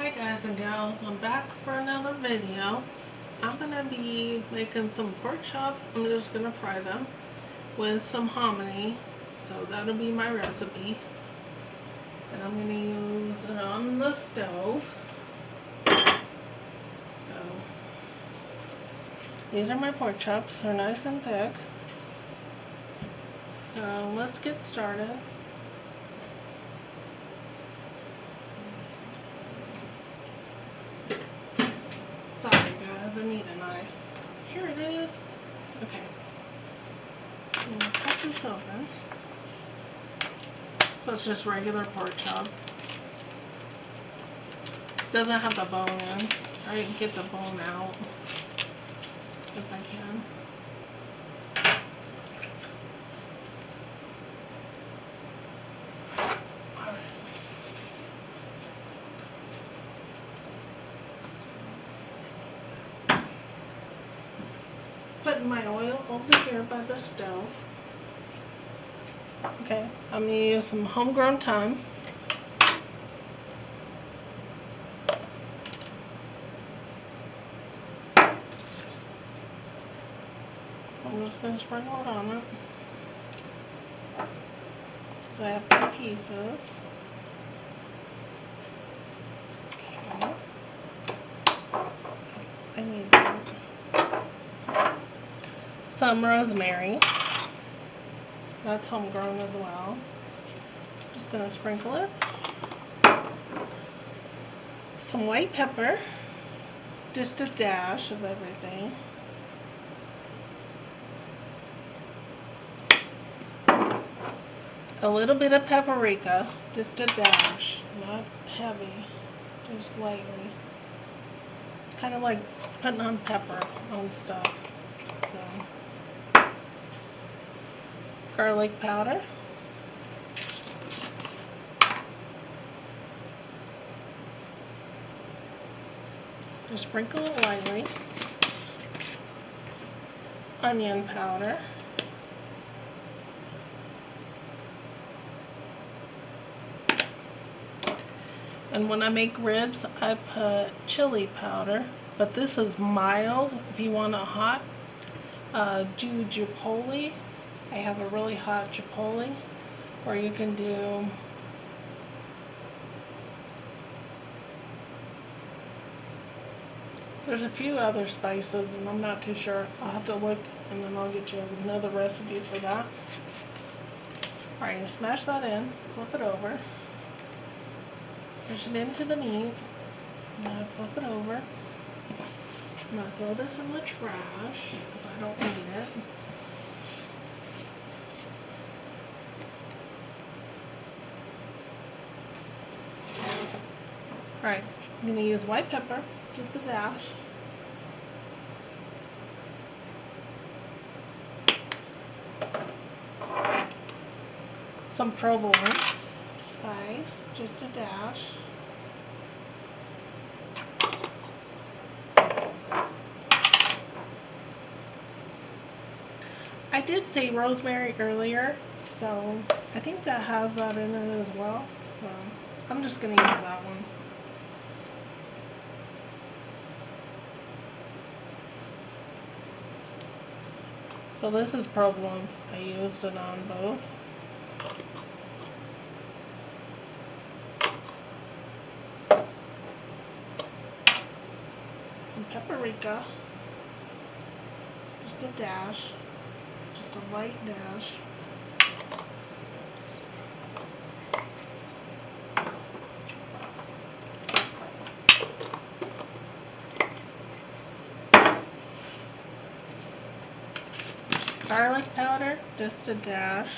Hi guys and gals, I'm back for another video. I'm going to be making some pork chops. I'm just going to fry them with some hominy. So that'll be my recipe. And I'm going to use it on the stove. So these are my pork chops. They're nice and thick. So let's get started. Sorry guys, I need a knife. Here it is. Okay. I'm going to cut this open. So it's just regular pork chops. Doesn't have the bone in. I can get the bone out if I can. Alright. Putting my oil over here by the stove. Okay, I'm going to use some homegrown thyme. I'm just going to sprinkle it on it. Since I have 2 pieces. Okay. I need that. Some rosemary. That's homegrown as well. Just going to sprinkle it. Some white pepper. Just a dash of everything. A little bit of paprika, just a dash, not heavy, just lightly. It's kind of like putting on pepper on stuff. So, garlic powder. Just sprinkle it lightly. Onion powder. And when I make ribs, I put chili powder, but this is mild. If you want a hot, do chipotle. I have a really hot chipotle, or you can do there's a few other spices, and I'm not too sure. I'll have to look, and then I'll get you another recipe for that. Alright, you smash that in, flip it over. Push it into the meat. I'm going to flip it over. I'm going to throw this in the trash because I don't need it. Alright, I'm going to use white pepper, just a dash. Some provolone spice, just a dash. I did say rosemary earlier, so I think that has that in it as well. So I'm just going to use that one. So this is provolone. I used it on both. Some paprika. Just a dash. Just a light dash. Garlic powder, just a dash.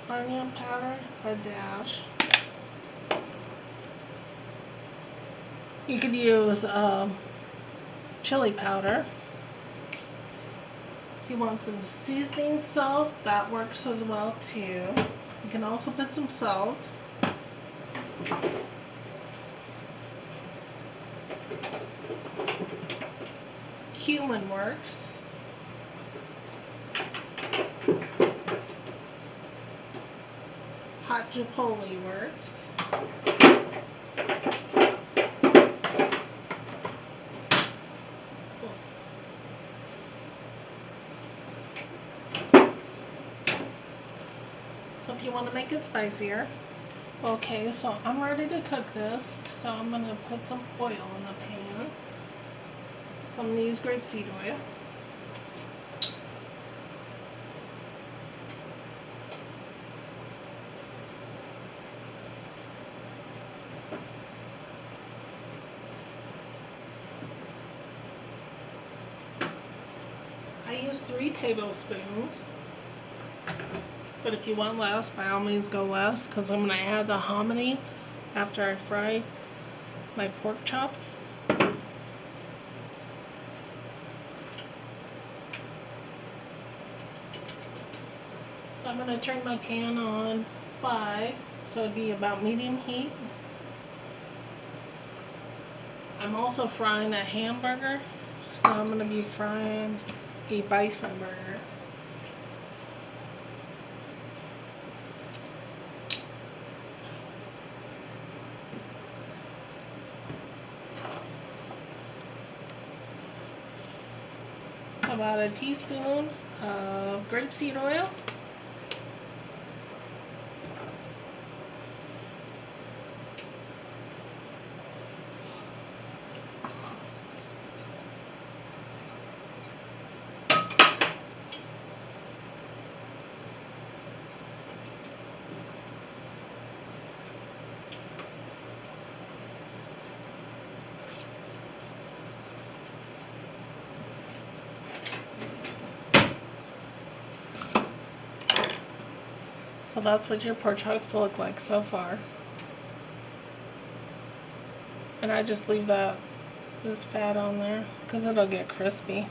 Onion powder, a dash. You could use chili powder. If you want some seasoning salt, that works as well too. You can also put some salt. Cumin works. hot chipotle works. So if you want to make it spicier. Okay, so I'm ready to cook this. So I'm going to put some oil in the pan. So I'm going to use grapeseed oil. I use 3 tablespoons. But if you want less, by all means go less, because I'm going to add the hominy after I fry my pork chops. So I'm going to turn my pan on 5, so it'd be about medium heat. I'm also frying a hamburger, so I'm going to be frying a bison burger. About a teaspoon of grapeseed oil. So that's what your pork chops look like so far. And I just leave this fat on there because it'll get crispy.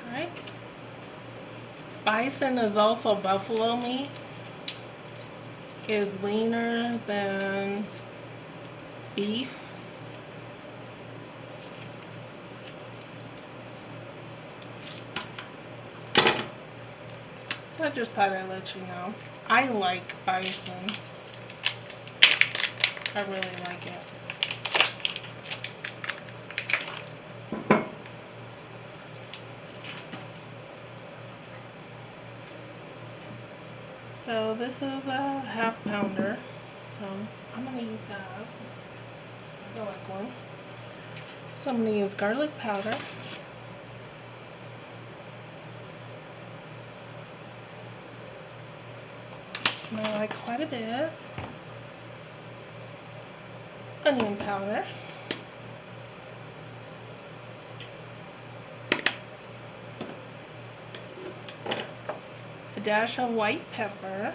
Alright. Bison is also buffalo meat. Is leaner than beef. So I just thought I'd let you know. I like bison. I really like it. So this is a half pounder. So I'm going to use that. Garlic one. So I'm going to use garlic powder. And I like quite a bit. Onion powder. A dash of white pepper.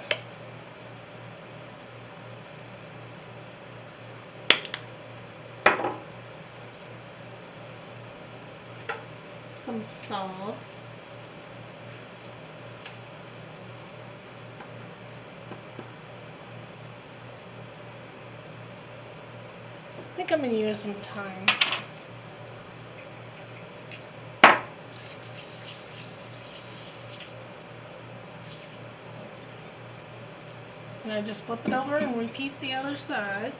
Some salt. I think I'm going to use some thyme. And I just flip it over and repeat the other side.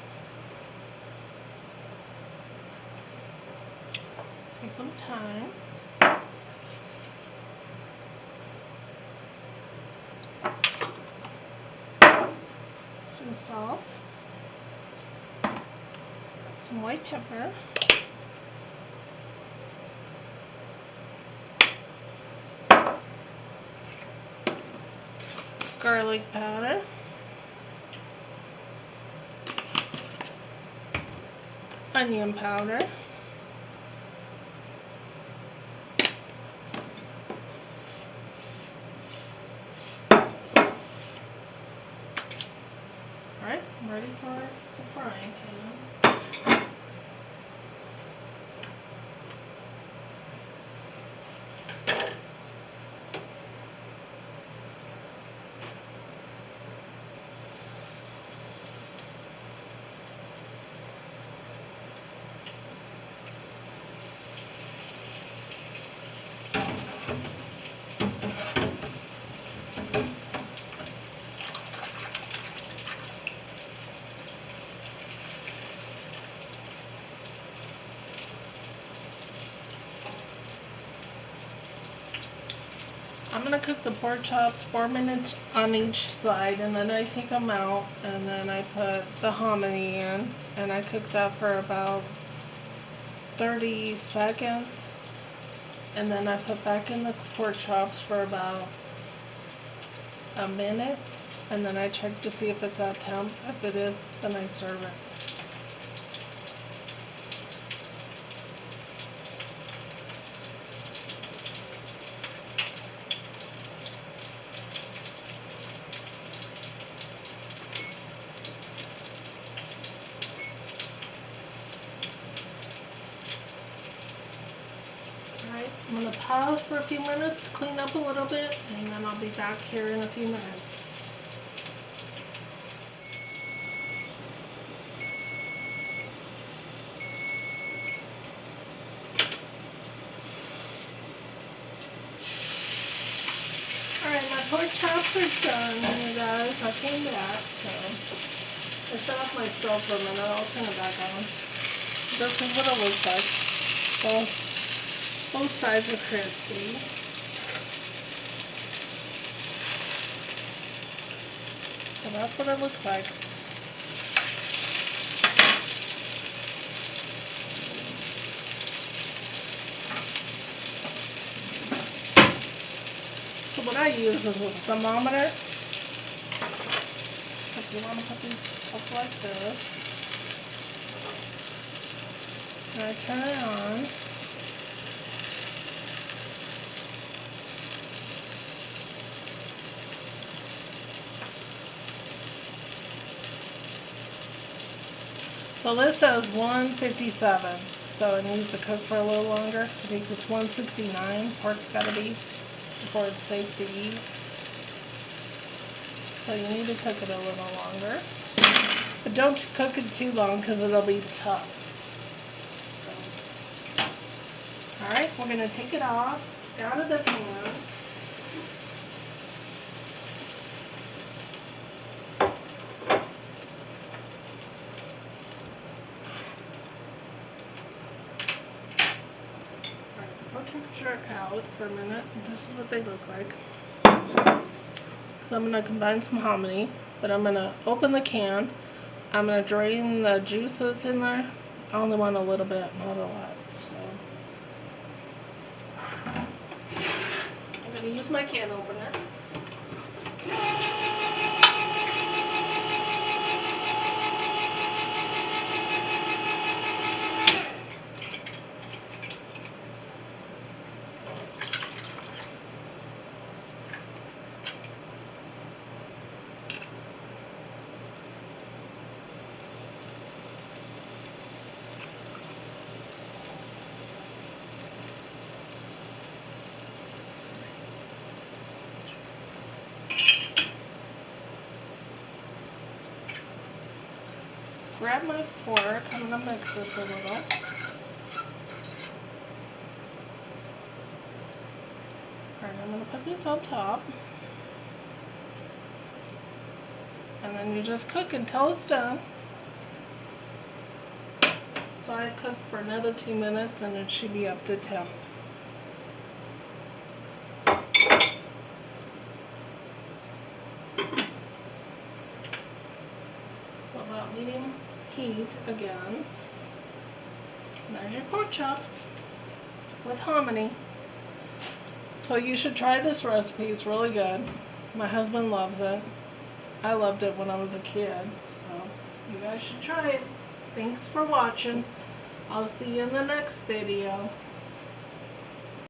So some thyme. Some salt. Some white pepper. Garlic powder. Onion powder. Alright, I'm ready for the frying pan. I'm gonna cook the pork chops 4 minutes on each side, and then I take them out, and then I put the hominy in, and I cook that for about 30 seconds, and then I put back in the pork chops for about a minute, and then I check to see if it's at temp. If it is, then I serve it. Alright, I'm going to pause for a few minutes, clean up a little bit, and then I'll be back here in a few minutes. Alright, my pork chops are done, you guys. I came back, so I shut off my stove for a minute. I'll turn it back on. This is what it looks like. Both sides are crispy. So that's what it looks like. So what I use is a thermometer. If you want to put these up like this. And I turn it on. So this says 157, so it needs to cook for a little longer. I think it's 169, pork's gotta be, before it's safe to eat. So you need to cook it a little longer. But don't cook it too long because it'll be tough. So. Alright, we're gonna take it off, out of the pan. Temperature out for a minute. This is what they look like. So I'm going to combine some hominy, but I'm going to open the can. I'm going to drain the juice that's in there. I only want a little bit, not a lot. So I'm going to use my can opener. Grab my fork. I'm going to mix this a little. Alright, I'm going to put this on top. And then you just cook until it's done. So I cook for another 2 minutes and it should be up to temp. So about medium heat again. And there's your pork chops with hominy. So you should try this recipe. It's really good. My husband loves it. I loved it when I was a kid. So you guys should try it. Thanks for watching. I'll see you in the next video.